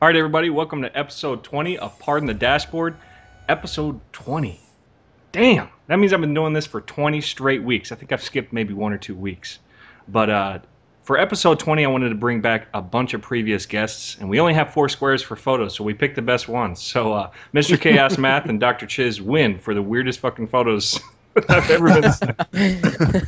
All right, everybody, welcome to episode 20 of Pardon the Dashboard. Episode 20. Damn, that means I've been doing this for 20 straight weeks. I think I've skipped maybe 1 or 2 weeks. But for episode 20, I wanted to bring back a bunch of previous guests, and we only have 4 squares for photos, so we picked the best ones. So Mr. Chaos Math and Dr. Chiz win for the weirdest fucking photos I've ever been seen.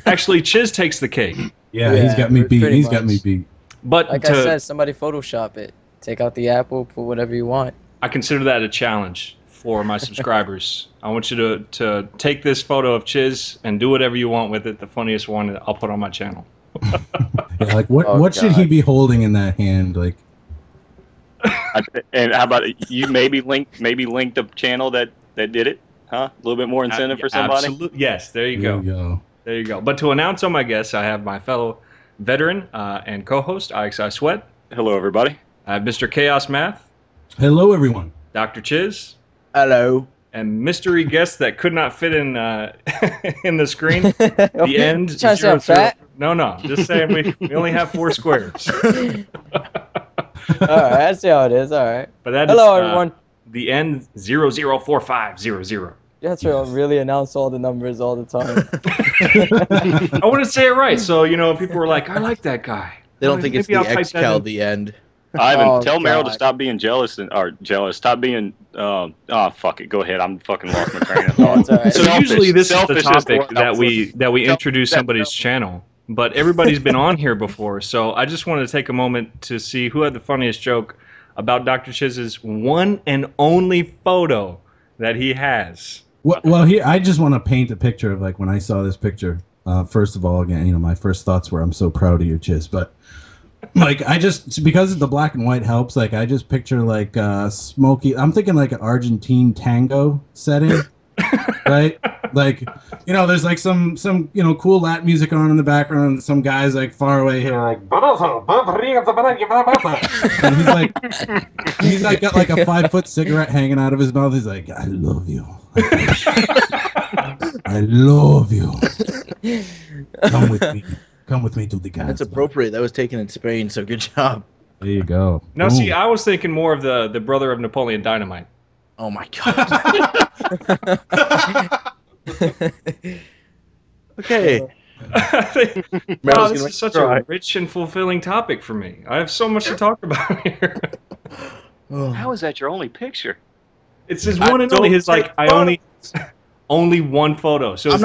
Actually, Chiz takes the cake. Yeah, he's got me beat. He's got me beat. But like I said, somebody Photoshop it. Take out the apple, put whatever you want. I consider that a challenge for my subscribers. I want you to take this photo of Chiz and do whatever you want with it. The funniest one I'll put on my channel. Yeah, like what should he be holding in that hand? Like, and how about you? Maybe link the channel that did it. Huh? A little bit more incentive for somebody. Absolutely. Yes. There you go. There you go. But to announce all my guests, I have my fellow veteran and co-host IXI Sweat. Hello, everybody. I have Mr. Chaos Math. Hello, everyone. Dr. Chiz. Hello. And mystery guest that could not fit in in the screen. The end. Trying to sound fat? No. Just saying we only have 4 squares. All right, I see how it is. All right. But that Hello, is, everyone. The end 004500. You have to really announce all the numbers all the time. I want to say it right, so people were like, "I like that guy." They don't think it's the XCal the end. Ivan, tell Merrill to stop being jealous Stop being. Fuck it. Go ahead. I'm fucking lost my train of thought. Right. So usually this is the topic that we introduce somebody's channel, but everybody's been on here before, so I just wanted to take a moment to see who had the funniest joke about Dr. Chiz's one and only photo that he has. Well, here I just want to paint a picture of like when I saw this picture. First of all, again, my first thoughts were I'm so proud of you, Chiz, but. Like because the black and white helps. Like I just picture like smoky. I'm thinking like an Argentine tango setting, right? Like there's like some cool Latin music on in the background. And some guys like far away here like. And he's like got like a 5-foot cigarette hanging out of his mouth. He's like, I love you. I love you. Come with me. Come with me to the guys. That's appropriate. That was taken in Spain, so good job. There you go. No, see, I was thinking more of the brother of Napoleon Dynamite. Oh my god. Okay. Wow, this is such a rich and fulfilling topic for me. I have so much to talk about here. How is that your only picture? It's his one and only. His like only one photo. So I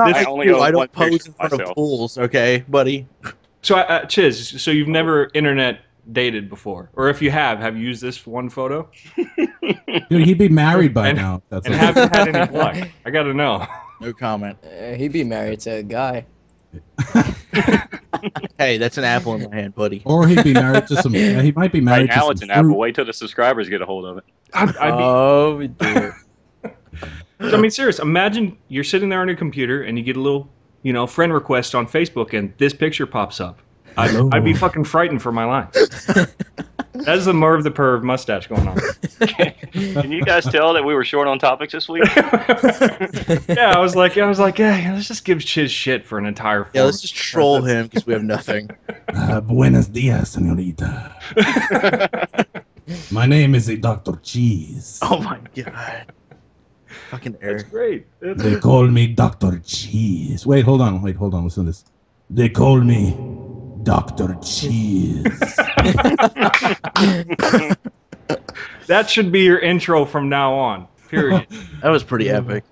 don't pose in front of pools, okay, buddy? So, Chiz, so you've never internet dated before? Or if you have you used this one photo? Dude, he'd be married by now. And haven't had any luck. I gotta know. No comment. He'd be married to a guy. Hey, that's an apple in my hand, buddy. Or he'd be married to some... he might be married to now some it's an apple. Wait till the subscribers get a hold of it. Oh, dear. I mean, serious. Imagine you're sitting there on your computer and you get a little, friend request on Facebook, and this picture pops up. I'd be fucking frightened for my life. That is the Merv the Perv mustache going on. Can you guys tell that we were short on topics this week? Yeah, I was like, yeah, let's just give Chiz shit for an entire. Yeah, let's just troll him because we have nothing. Buenos dias, señorita. My name is Dr. Cheese. Oh my god. Fucking Eric. That's great. They call me Dr. Cheese. Wait, hold on. Listen to this. They call me Dr. Cheese. That should be your intro from now on. Period. That was pretty epic.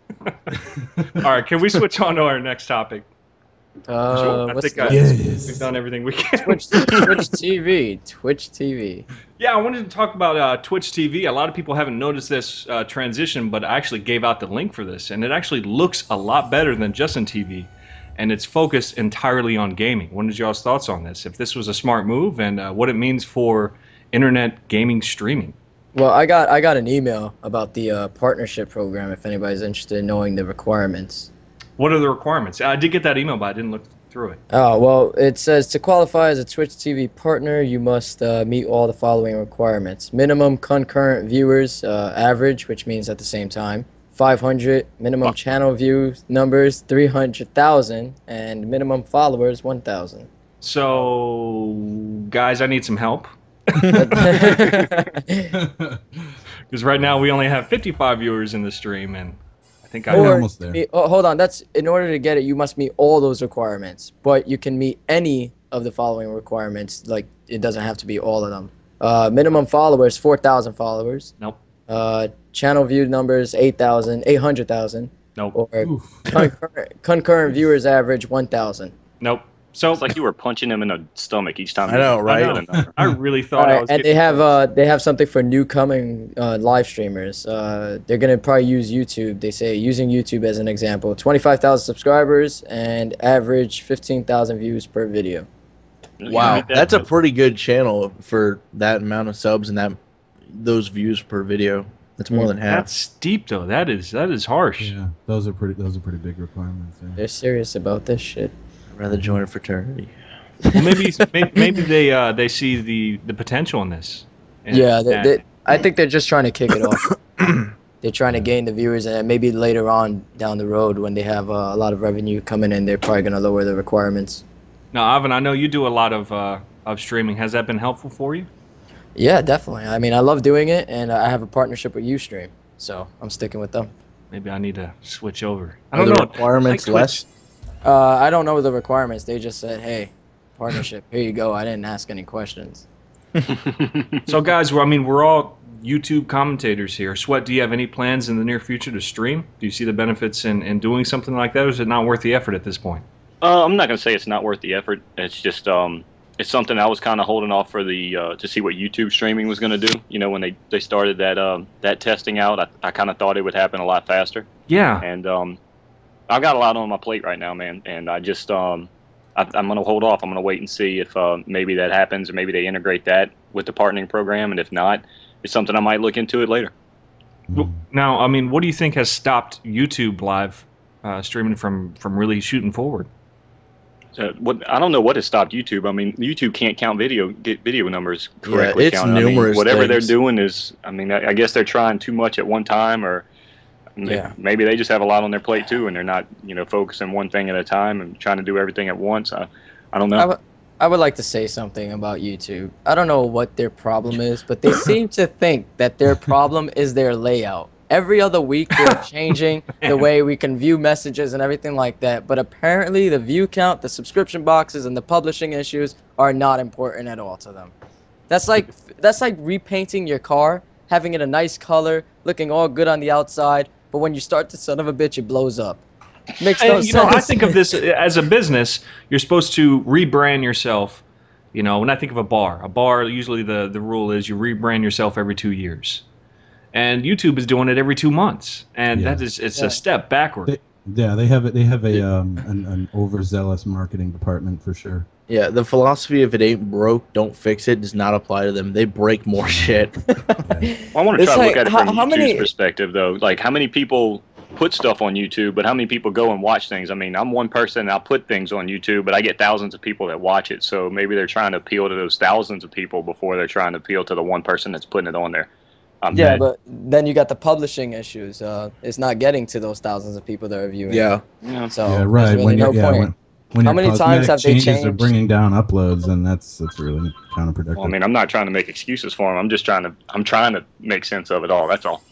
All right, can we switch on to our next topic? Sure. I think we've done everything we can. Twitch TV. Yeah, I wanted to talk about Twitch TV. A lot of people haven't noticed this transition, but I actually gave out the link for this, and it actually looks a lot better than Justin TV, and it's focused entirely on gaming. What is y'all's thoughts on this? If this was a smart move, and what it means for internet gaming streaming? Well, I got an email about the partnership program. If anybody's interested in knowing the requirements. What are the requirements? I did get that email, but I didn't look through it. Oh, well, it says to qualify as a Twitch TV partner, you must meet all the following requirements. Minimum concurrent viewers, average, which means at the same time. 500, minimum channel view numbers, 300,000, and minimum followers, 1,000. So, guys, I need some help. Because right now we only have 55 viewers in the stream, and I think We're I'm almost there. Hold on. That's in order to get it, you must meet all those requirements. But you can meet any of the following requirements. Like it doesn't have to be all of them. Minimum followers, 4,000 followers. Nope. Channel view numbers, 800,000. Nope. Or concurrent viewers average 1,000. Nope. So It's like you were punching him in the stomach each time. I know, right? I know. I really thought I was. And they have something for new coming live streamers. They're gonna probably use YouTube. They say using YouTube as an example, 25,000 subscribers and average 15,000 views per video. Wow, that's a pretty good channel for that amount of subs and those views per video. That's more than half. That's steep though. That is harsh. Yeah, those are pretty big requirements. Yeah. They're serious about this shit. I'd rather join a fraternity. Well, maybe they see the potential in this. And, Yeah, I think they're just trying to kick it off. They're trying to gain the viewers, and maybe later on down the road when they have a lot of revenue coming in, they're probably gonna lower the requirements. Now, Ivan, I know you do a lot of streaming. Has that been helpful for you? Yeah, definitely. I mean, I love doing it, and I have a partnership with Ustream, so I'm sticking with them. Maybe I need to switch over. I Are don't the know. requirements Like less? I don't know the requirements. They just said, "Hey, partnership. Here you go." I didn't ask any questions. So, guys, we're all YouTube commentators here. Sweat, do you have any plans in the near future to stream? Do you see the benefits in doing something like that, or is it not worth the effort at this point? I'm not gonna say it's not worth the effort. It's just it's something I was kind of holding off for the to see what YouTube streaming was gonna do. You know, when they started that testing out, I kind of thought it would happen a lot faster. Yeah. And I've got a lot on my plate right now, man. And I just I'm gonna hold off. I'm gonna wait and see if maybe that happens, or maybe they integrate that with the partnering program. And if not, it's something I might look into it later. Now, what do you think has stopped YouTube live streaming from really shooting forward? I don't know what has stopped YouTube. YouTube can't get video numbers correctly. Yeah, it's numerous whatever things. they're doing is, I guess they're trying too much at one time, or maybe they just have a lot on their plate too, and they're not, focusing one thing at a time and trying to do everything at once. I don't know. I would like to say something about YouTube. I don't know what their problem is, but they seem to think that their problem is their layout. Every other week they're changing the way we can view messages and everything like that. But apparently the view count, the subscription boxes, and the publishing issues are not important at all to them. That's like repainting your car, having it a nice color, looking all good on the outside, but when you start to son of a bitch, it blows up. Makes no sense. I think of this as a business. You're supposed to rebrand yourself. When I think of a bar usually the rule is you rebrand yourself every 2 years. And YouTube is doing it every 2 months, and it's a step backward. They have an overzealous marketing department for sure. Yeah, the philosophy if it ain't broke, don't fix it does not apply to them. They break more shit. Well, I want to try to look at it from YouTube's perspective, though. Like, how many people put stuff on YouTube, but how many people go and watch things? I'm one person, and I'll put things on YouTube, but I get thousands of people that watch it. So maybe they're trying to appeal to those thousands of people before they're trying to appeal to the one person that's putting it on there. But then you got the publishing issues. It's not getting to those thousands of people that are viewing. Yeah. So yeah, right. Really When how many times have they changes changed? are bringing down uploads, and that's really counterproductive. Well, I'm not trying to make excuses for them. I'm trying to make sense of it all. That's all.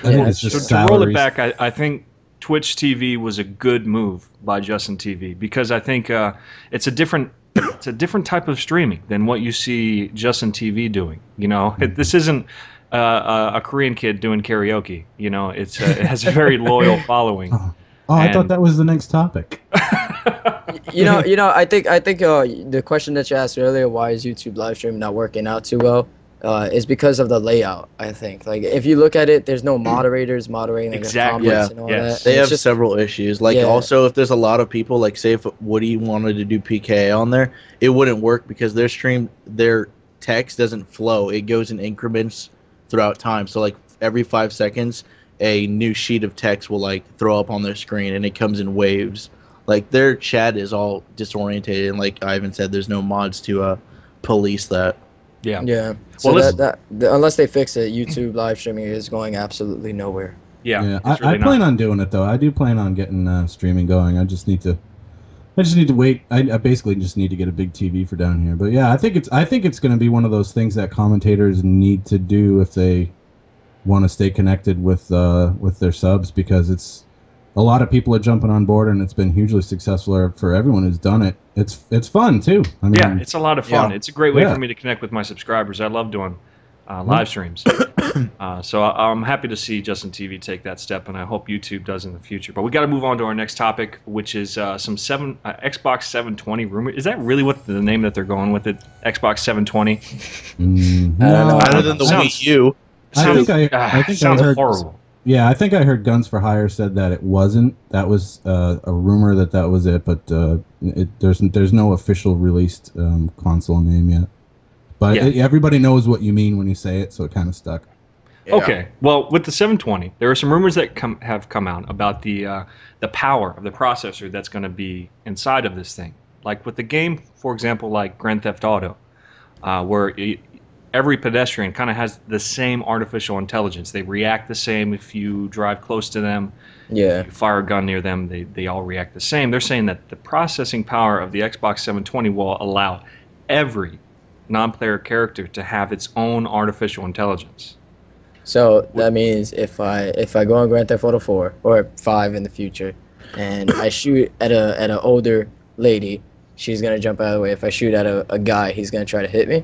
I think it's just to roll it back, I think Twitch TV was a good move by Justin TV, because I think it's a different type of streaming than what you see Justin TV doing. This isn't a Korean kid doing karaoke. It has a very loyal following. I thought that was the next topic. I think the question that you asked earlier, why is YouTube live stream not working out too well, is because of the layout. I think, like, if you look at it, there's no moderators moderating the comments and all that. They have several issues. Like, also, if there's a lot of people, like, say if Woody wanted to do PKA on there, it wouldn't work because their text doesn't flow. It goes in increments throughout time. So, like, every 5 seconds, a new sheet of text will, like, throw up on their screen, and it comes in waves. Like, their chat is all disorientated, and like Ivan said, there's no mods to police that. Yeah. So unless they fix it, YouTube live streaming is going absolutely nowhere. I plan on doing it though. I do plan on getting streaming going. I just need to I just need to wait. I basically just need to get a big TV for down here. But yeah, I think it's going to be one of those things that commentators need to do if they want to stay connected with their subs, because it's a lot of people are jumping on board, and it's been hugely successful for everyone who's done it. It's fun too. I mean, yeah, it's a lot of fun. Yeah. It's a great way for me to connect with my subscribers. I love doing live streams. So I'm happy to see Justin TV take that step, and I hope YouTube does in the future. But we got to move on to our next topic, which is some Xbox 720 rumor. Is that really what the name that they're going with it? Xbox 720? I don't know. Better than the Wii U. I think I sounds heard horrible. Yeah, I think I heard Guns for Hire said that it wasn't. That was a rumor that was it, but there's no official released console name yet. But everybody knows what you mean when you say it, so it kind of stuck. Yeah. Okay, well, with the 720, there are some rumors that have come out about the power of the processor that's going to be inside of this thing. Like with the game, for example, like Grand Theft Auto, where every pedestrian kind of has the same artificial intelligence. They react the same if you drive close to them. Yeah. If you fire a gun near them, they all react the same. They're saying that the processing power of the Xbox 720 will allow every non-player character to have its own artificial intelligence. So that means if I go on Grand Theft Auto 4 or 5 in the future, and I shoot at an older lady, she's gonna jump out of the way. If I shoot at a guy, he's gonna try to hit me.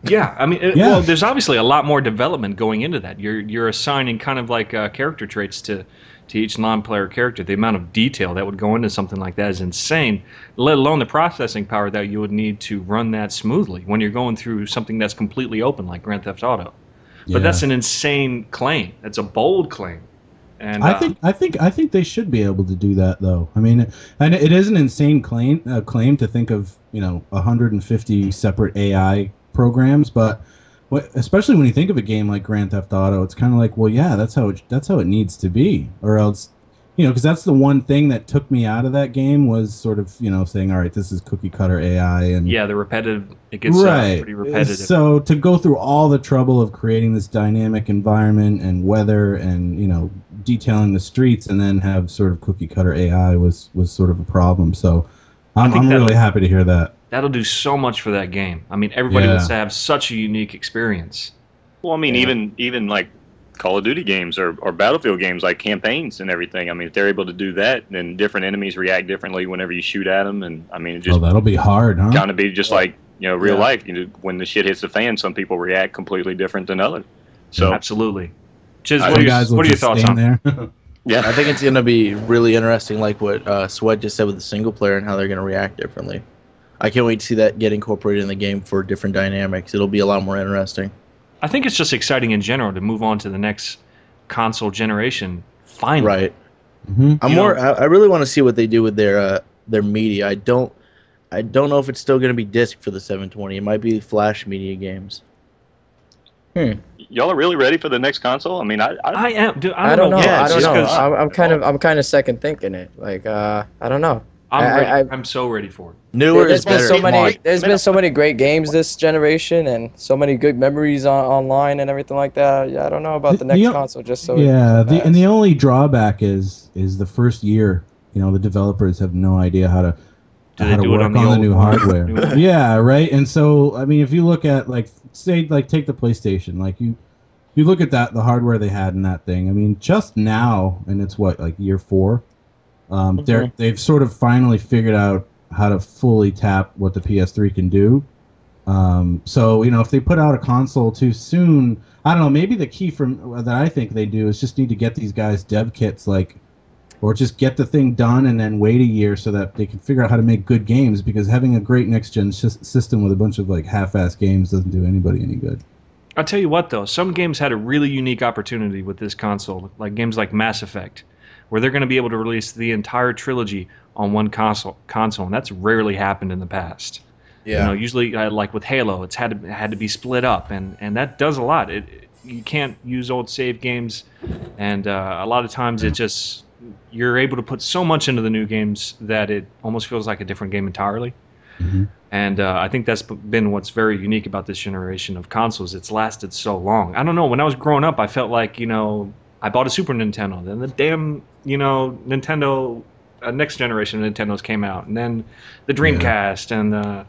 Yeah, I mean, well, there's obviously a lot more development going into that. You're assigning kind of like character traits to each non-player character. The amount of detail that would go into something like that is insane, let alone the processing power that you would need to run that smoothly when you're going through something that's completely open like Grand Theft Auto. Yeah. But that's an insane claim. That's a bold claim. And I think they should be able to do that, though. I mean, and it is an insane claim to think of 150 separate AI programs, but especially when you think of a game like Grand Theft Auto, it's kind of like, well, yeah, that's how it needs to be, or else, because that's the one thing that took me out of that game was sort of saying, all right, this is cookie cutter AI, and the repetitive, it gets pretty repetitive. So to go through all the trouble of creating this dynamic environment and weather and detailing the streets, and then have sort of cookie cutter AI was sort of a problem. So I'm really happy to hear that. That'll do so much for that game. I mean, everybody wants to have such a unique experience. Well, I mean, even like Call of Duty games or Battlefield games, like campaigns and everything. I mean, if they're able to do that, then different enemies react differently whenever you shoot at them. And I mean, it just that'll be hard, huh? Kind of be just like real life. When the shit hits the fan, some people react completely different than others. So absolutely. Chiz, what are your thoughts on there? Yeah, I think it's going to be really interesting, like what Sweat just said with the single player and how they're going to react differently. I can't wait to see that get incorporated in the game for different dynamics. It'll be a lot more interesting. I think it's just exciting in general to move on to the next console generation. Finally, right? Mm-hmm. I really want to see what they do with their media. I don't know if it's still going to be disc for the 720. It might be flash media games. Y'all are really ready for the next console? I mean, I am. Dude, I don't know. I don't know. I'm kind of second thinking it. Like I don't know. I'm so ready for it. Newer is better. There's been so many great games this generation, and so many good memories online and everything like that. Yeah, I don't know about the next console. And the only drawback is the first year. The developers have no idea how to work on the new hardware. Yeah, right. And so, I mean, if you look at take the PlayStation, you look at the hardware they had in that thing. I mean, just now, and it's year 4. They've sort of finally figured out how to fully tap what the PS3 can do. So if they put out a console too soon, I don't know. Maybe the key that I think they do is just need to get these guys dev kits, or just get the thing done and then wait a year so that they can figure out how to make good games. Because having a great next gen system with a bunch of half-ass games doesn't do anybody any good. I'll tell you what, though, some games had a really unique opportunity with this console, like games like Mass Effect, where they're going to be able to release the entire trilogy on one console, and that's rarely happened in the past. Yeah. Usually, like with Halo, it's had to be split up, and that does a lot. You can't use old save games, and a lot of times you're able to put so much into the new games that it almost feels like a different game entirely. Mm-hmm. And I think that's been what's very unique about this generation of consoles. It's lasted so long. I don't know. When I was growing up, I felt like I bought a Super Nintendo. Then the damn Nintendo next generation of Nintendos came out, and then the Dreamcast, and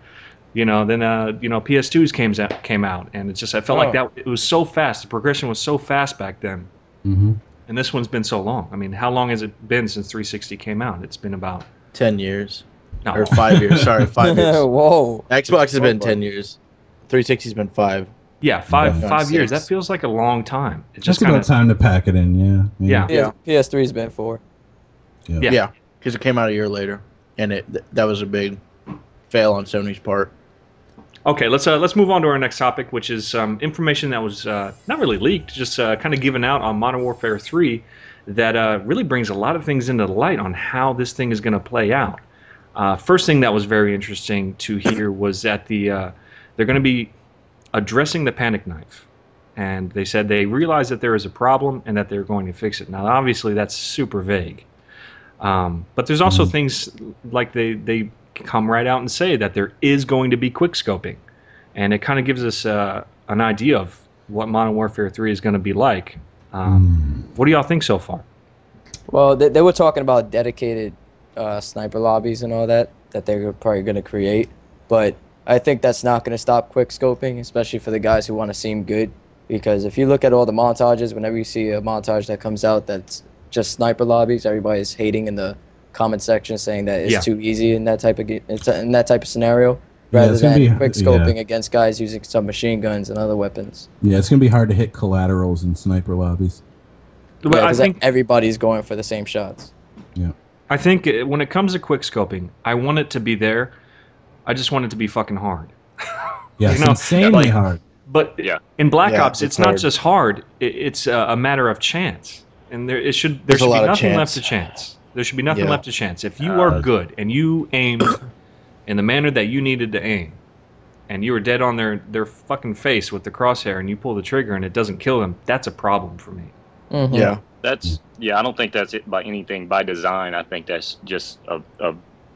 PS2s came out, and it just I felt like that it was so fast. The progression was so fast back then. Mm-hmm. And this one's been so long. I mean, how long has it been since 360 came out? It's been about 10 years. No. Or 5 years. Sorry, 5 years. Whoa. Xbox has been 10 years. 360's been 5. Yeah, five Six. years. That feels like a long time. It Just about time to pack it in, yeah. PS3's been 4. Yeah, because it came out a year later, and that was a big fail on Sony's part. Okay, let's move on to our next topic, which is information that was not really leaked, just kind of given out on Modern Warfare 3 that really brings a lot of things into the light on how this thing is going to play out. First thing that was very interesting to hear was that they're going to be addressing the panic knife. And they said they realize that there is a problem and that they're going to fix it. Now, obviously, that's super vague. But there's also things like they come right out and say that there is going to be quickscoping. And it kind of gives us an idea of what Modern Warfare 3 is going to be like. What do y'all think so far? Well, they were talking about dedicated sniper lobbies and all that they're probably going to create. But I think that's not going to stop quickscoping, especially for the guys who want to seem good. Because if you look at all the montages, whenever you see a montage that comes out that's just sniper lobbies, everybody's hating in the comment section, saying that it's too easy in that type of scenario, rather than quickscoping against guys using submachine guns and other weapons. Yeah, it's gonna be hard to hit collaterals in sniper lobbies. Yeah, I think everybody's going for the same shots. Yeah, I think when it comes to quickscoping, I want it to be there. I just want it to be fucking hard. Yeah, it's insanely hard. But in Black Ops, it's not just hard. It's a matter of chance, and there should be nothing left to chance. There should be nothing left to chance. If you are good and you aimed in the manner that you needed to aim, and you were dead on their fucking face with the crosshair, and you pull the trigger and it doesn't kill them, that's a problem for me. Mm-hmm. Yeah, I don't think that's it by anything by design. I think that's just a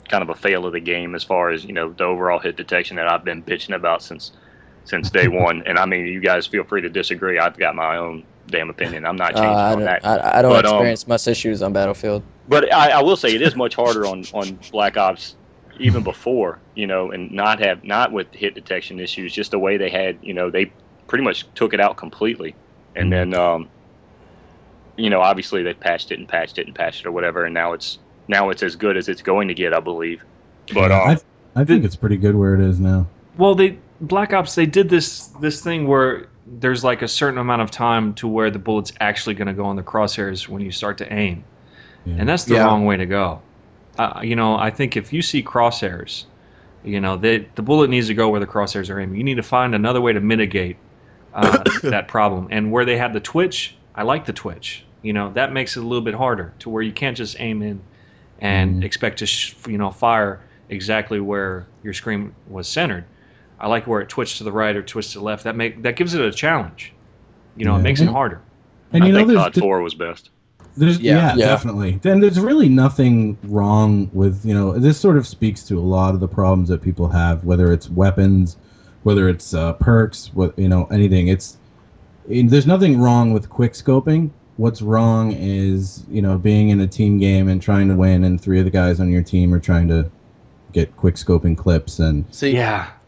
kind of a fail of the game as far as the overall hit detection that I've been bitching about since day one. And I mean, you guys feel free to disagree. I've got my own damn opinion. I'm not changing on that. I don't experience much issues on Battlefield. But I will say it is much harder on Black Ops even before, and not with hit detection issues, just the way they had, they pretty much took it out completely. And then, obviously they patched it or whatever, and now it's as good as it's going to get, I believe. But I think it's pretty good where it is now. Well, Black Ops, they did this thing where there's like a certain amount of time to where the bullet's actually going to go on the crosshairs when you start to aim. Yeah. And that's the wrong way to go. I think if you see crosshairs, the bullet needs to go where the crosshairs are aiming. You need to find another way to mitigate that problem. And where they have the twitch, I like the twitch. That makes it a little bit harder to where you can't just aim in and expect to fire exactly where your screen was centered. I like where it twitched to the right or twitched to the left. That gives it a challenge. It makes it harder. And I think COD 4 was best. Definitely. Then there's really nothing wrong with, this sort of speaks to a lot of the problems that people have, whether it's weapons, whether it's perks, anything. There's nothing wrong with quick scoping. What's wrong is, being in a team game and trying to win, and 3 of the guys on your team are trying to get quick scoping clips and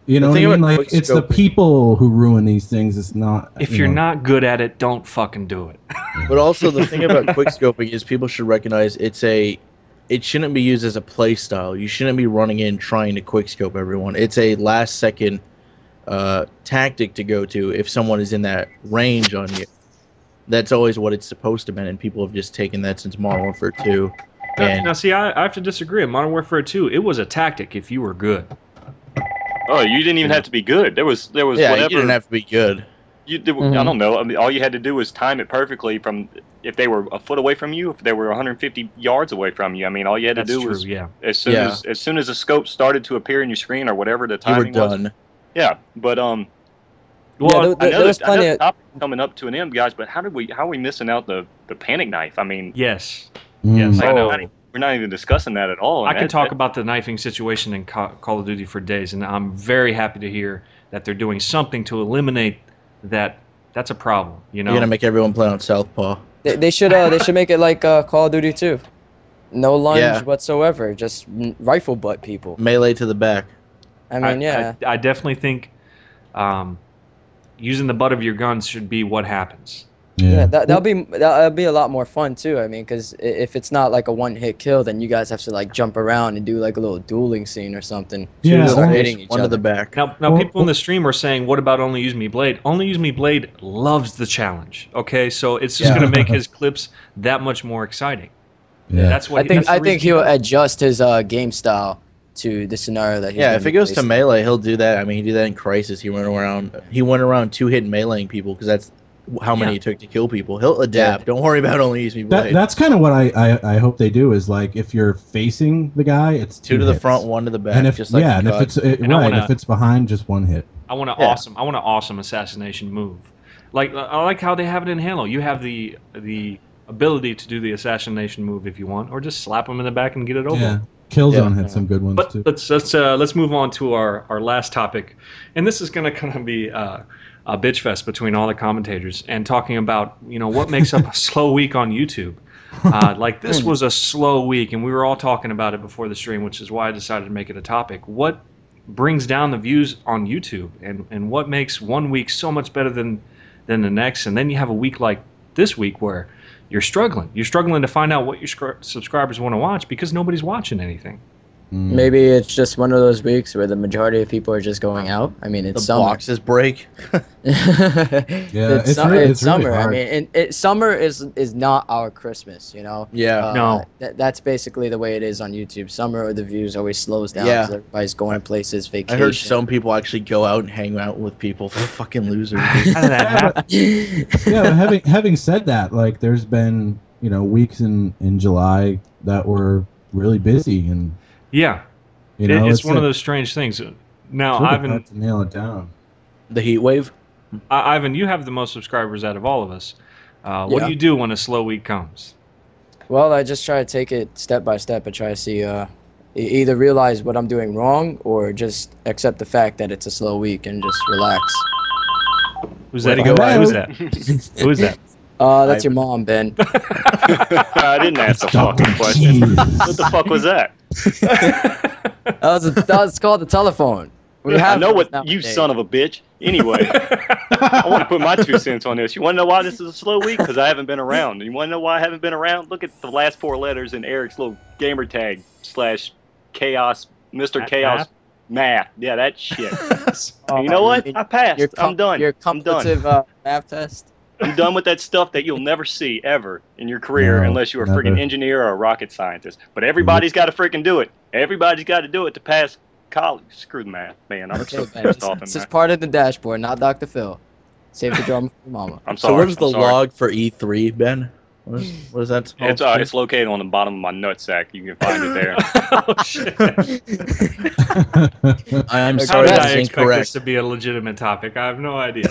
you know what I mean? Like, it's the people who ruin these things. It's not. If you're not good at it, don't fucking do it. But also, the thing about quickscoping is people should recognize it shouldn't be used as a play style. You shouldn't be running in trying to quickscope everyone. It's a last second tactic to go to if someone is in that range on you. That's always what it's supposed to be, and people have just taken that since Modern Warfare 2. Now, see, I have to disagree. In Modern Warfare 2, it was a tactic if you were good. Oh, you didn't even have to be good. There was whatever. You didn't have to be good. I don't know. I mean, all you had to do was time it perfectly from if they were a foot away from you, if they were 150 yards away from you. I mean, all you had to do was as soon as the scope started to appear in your screen or whatever the timing you were done. was. Yeah, but well, I know this topic coming up to an end, guys. But how are we missing out the panic knife? I mean, yes, I know. We're not even discussing that at all. I can talk about the knifing situation in Call of Duty for days, and I'm very happy to hear that they're doing something to eliminate that. That's a problem. You're gonna make everyone play on Southpaw. They should make it like Call of Duty 2. No lunge whatsoever. Just rifle butt people. Melee to the back. I mean, I definitely think using the butt of your guns should be what happens. Yeah, that'll be a lot more fun too. I mean, because if it's not like a one-hit kill, then you guys have to like jump around and do like a little dueling scene or something. Start hitting each other. To the back. Now people in the stream are saying, "What about Only Use Me Blade?" Only Use Me Blade loves the challenge. Okay, so it's just going to make his clips that much more exciting. Yeah, that's what I think he'll adjust his game style to the scenario that he's if it goes to melee, he'll do that. I mean, he did that in Crisis. He went around 2-hit meleeing people because that's how many it took to kill people. He'll adapt. Don't worry about Only Use Me Blade. That's kind of what I hope they do is like if you're facing the guy, it's 2 to the front, 1 to the back. And if if it's behind, just 1 hit. I want an awesome assassination move. Like I like how they have it in Halo. You have the ability to do the assassination move if you want, or just slap him in the back and get it over. Yeah. Killzone had some good ones too. Let's move on to our last topic, and this is going to kind of be a bitch fest between all the commentators and talking about what makes up a slow week on YouTube. Like this was a slow week, and we were all talking about it before the stream, which is why I decided to make it a topic. What brings down the views on YouTube, and what makes one week so much better than the next, and then you have a week like this week where you're struggling to find out what your subscribers want to watch because nobody's watching anything. Maybe it's just one of those weeks where the majority of people are just going out. I mean, it's summer. The boxes break. It's summer. Really, I mean, summer is not our Christmas, Yeah. No. That's basically the way it is on YouTube. Summer, or the views always slows down because everybody's going places, vacation. I heard some people actually go out and hang out with people. They're fucking losers. How did that happen? Yeah, having said that, like there's been weeks in July that were really busy and. Yeah, it's one of those strange things. Now, really Ivan, to nail it down. The heat wave. Ivan, you have the most subscribers out of all of us. What do you do when a slow week comes? Well, I just try to take it step by step and try to see either realize what I'm doing wrong or just accept the fact that it's a slow week and just relax. Who's that? Who's that? Who's that? That's your mom, Ben. I didn't ask the fucking question. What the fuck was that? that was called the telephone. I know what you son of a bitch. Anyway, I want to put my 2 cents on this. You want to know why this is a slow week? Because I haven't been around. You want to know why I haven't been around? Look at the last 4 letters in Eric's little gamer tag / chaos, Mr. Chaos Math. Yeah, that shit. You know what? I passed. I'm done. Your cumulative math test. I'm done with that stuff that you'll never see ever in your career unless you're a freaking engineer or a rocket scientist. But everybody's got to freaking do it. Everybody's got to do it to pass college. Screw the math, man. I'm so pissed off. This is part of the dashboard, not Dr. Phil. Save the drama for Mama. I'm sorry. So where's the log for E3, Ben? What is that? It's located on the bottom of my nutsack. You can find it there. Oh shit! I'm sorry, that's incorrect. Expect this to be a legitimate topic. I have no idea.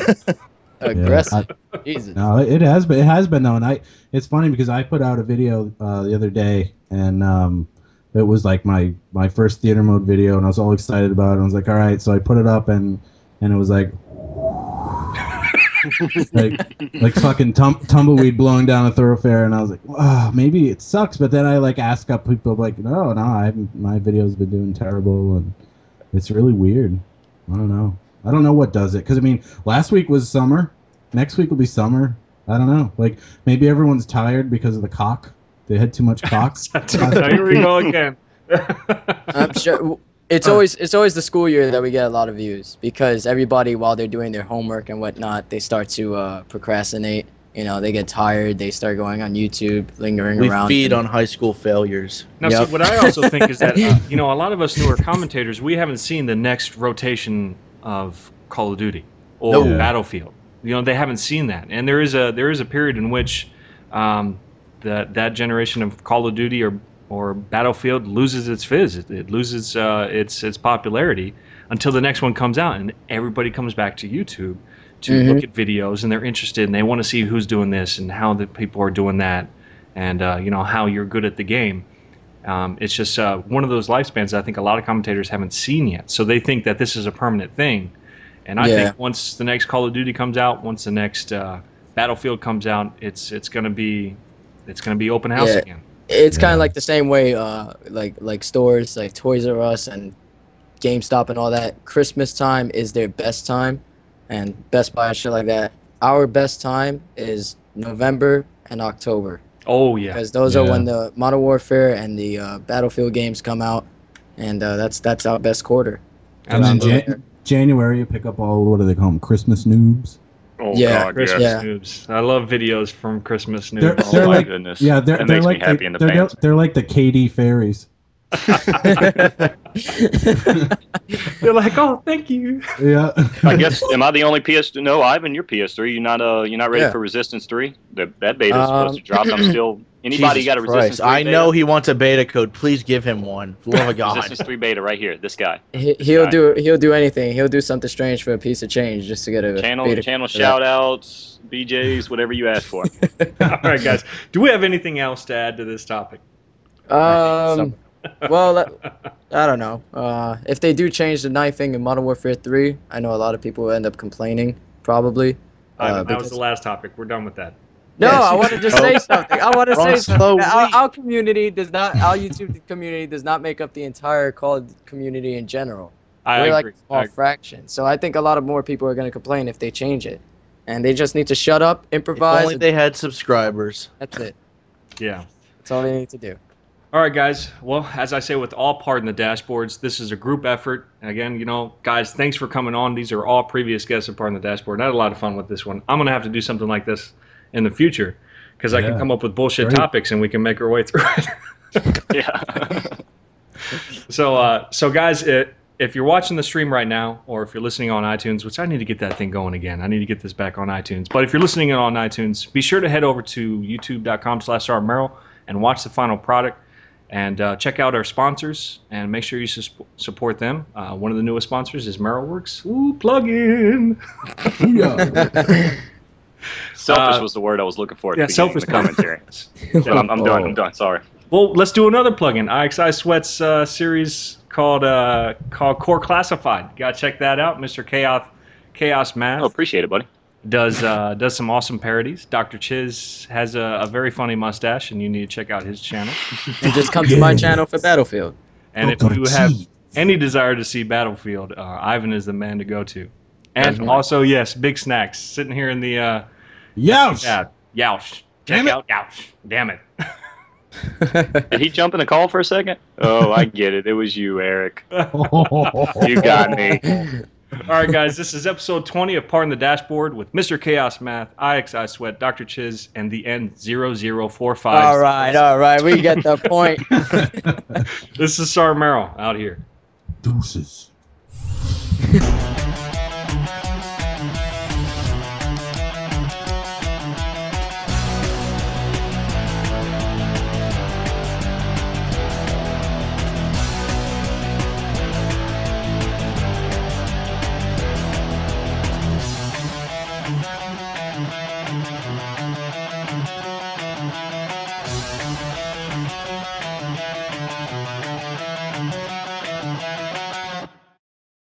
Aggressive. Jesus. No, it has been though, and it's funny because I put out a video the other day, and it was like my first theater mode video, and I was all excited about it. I was like, all right, so I put it up, and it was like like fucking tumbleweed blowing down a thoroughfare, and I was like, wow, maybe it sucks. But then I like ask up people like, no, my video's been doing terrible, and it's really weird. I don't know what does it, because I mean, last week was summer, next week will be summer. I don't know. Like maybe everyone's tired because of the cock. They had too much cock. Here we go again. I'm sure it's always the school year that we get a lot of views because everybody, while they're doing their homework and whatnot, they start to procrastinate. They get tired. They start going on YouTube, lingering around. We feed on high school failures. Now, see, what I also think is that a lot of us newer commentators, we haven't seen the next rotation of Call of Duty or Battlefield. They haven't seen that, and there is a period in which that generation of Call of Duty or Battlefield loses its fizz. It loses its popularity until the next one comes out, and everybody comes back to YouTube to look at videos, and they're interested, and they want to see who's doing this and how the people are doing that, and how you're good at the game. It's just one of those lifespans that I think a lot of commentators haven't seen yet. So they think that this is a permanent thing. And I think once the next Call of Duty comes out, once the next Battlefield comes out, it's going to be open house again. It's kind of like the same way, like stores like Toys R Us and GameStop and all that. Christmas time is their best time, and Best Buy and shit like that. Our best time is November and October. Oh yeah, because those are when the Modern Warfare and the Battlefield games come out, and that's our best quarter. And then January, you pick up all, what do they call them, Christmas noobs? Oh yeah, God, Christmas yes. noobs. I love videos from Christmas noobs. Oh my like, goodness. Yeah, that makes me happy in the pants. They're like the KD fairies. They're like, oh, thank you. Yeah. I guess, am I the only PS3? No, Ivan, you're PS3. You're not ready for Resistance 3? That beta is supposed to drop. I'm still. Anybody got a Resistance 3 I beta? know he wants a beta code. Please give him one. For the love of God. Resistance 3 beta right here. This guy. He'll do anything. He'll do something strange for a piece of change just to get a channel shout outs, BJs, whatever you ask for. All right, guys. Do we have anything else to add to this topic? Well, I don't know. If they do change the knife thing in Modern Warfare 3, I know a lot of people will end up complaining, probably. That was the last topic. We're done with that. No, I wanted to say something. I want to say something. Our our YouTube community does not make up the entire Call of Duty community in general. I We're agree. like a small fraction. So I think a lot of more people are going to complain if they change it. And they just need to shut up, improvise. If only they had subscribers. That's it. Yeah. That's all they need to do. All right, guys. Well, as I say with all Pardon the Dashboards, this is a group effort. And again, guys, thanks for coming on. These are all previous guests of Pardon the Dashboard. I had a lot of fun with this one. I'm going to have to do something like this in the future because I can come up with bullshit topics and we can make our way through it. Yeah. So guys, if you're watching the stream right now, or if you're listening on iTunes, which I need to get that thing going again. I need to get this back on iTunes. But if you're listening on iTunes, be sure to head over to youtube.com/SergeantMerrell and watch the final product. And check out our sponsors and make sure you support them. One of the newest sponsors is MerrellWorks. Ooh, plug in. Selfish was the word I was looking for at the beginning of the commentary. But I'm done. I'm done. Sorry. Well, let's do another plug-in. IXI Sweat's series called Core Classified. You gotta check that out. Mr. Chaos Math. Oh, appreciate it, buddy. Does some awesome parodies. Dr. Chiz has a very funny mustache, and you need to check out his channel. And just come to my channel for Battlefield. And if you have any desire to see Battlefield, Ivan is the man to go to. And also, yes, Big Snacks sitting here in the Yeousch. Yeah, Yeousch. Check out Yeousch. Damn it. Did he jump in the call for a second? Oh, I get it. It was you, Eric. You got me. All right, guys, this is episode 20 of Pardon the Dashboard with Mr. Chaos Math, IXI Sweat, Dr. Chiz, and the N0045. All right, we get the point. This is SergeantMerrell out here. Deuces.